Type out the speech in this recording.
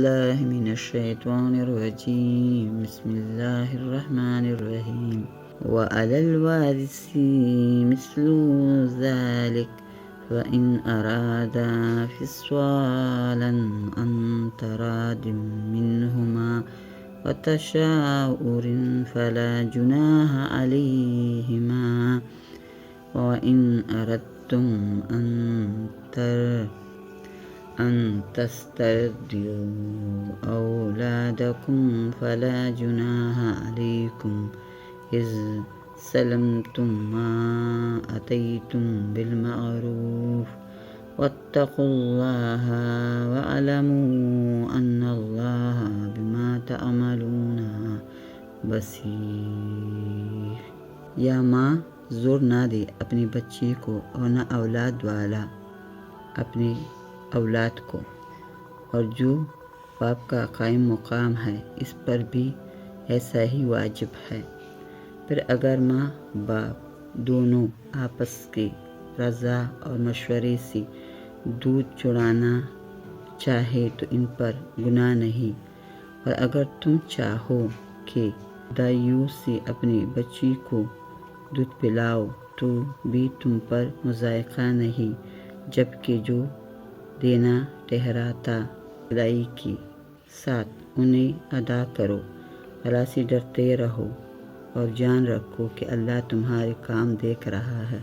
بالله من الشيطان الرجيم. بسم الله الرحمن الرحيم. وعلى الوارث مثل ذلك فإن أرادا فصالا عن تراض منهما وتشاور فلا جناح عليهما. وإن أردتم أن تسترضعوا أولادكم فلا جناح عليكم إذ سلمتم ما أتيتم بالمعروف واتقوا الله واعلموا أن الله بما تعملون بصیر۔ یا ماں زور نہ دے اپنی بچی کو اور نہ اولاد والا اپنی اولاد کو، اور جو باپ کا قائم مقام ہے اس پر بھی ایسا ہی واجب ہے۔ پھر اگر ماں باپ دونوں آپس کی رضا اور مشورے سے دودھ چڑانا چاہے تو ان پر گناہ نہیں، اور اگر تم چاہو کہ دائیوں سے اپنی بچی کو دودھ پلاؤ تو بھی تم پر مضائقہ نہیں، جبکہ جو دینا ٹھہراتا ادائی کے ساتھ انہیں ادا کرو۔ اللہ سے ڈرتے رہو اور جان رکھو کہ اللہ تمہارے کام دیکھ رہا ہے۔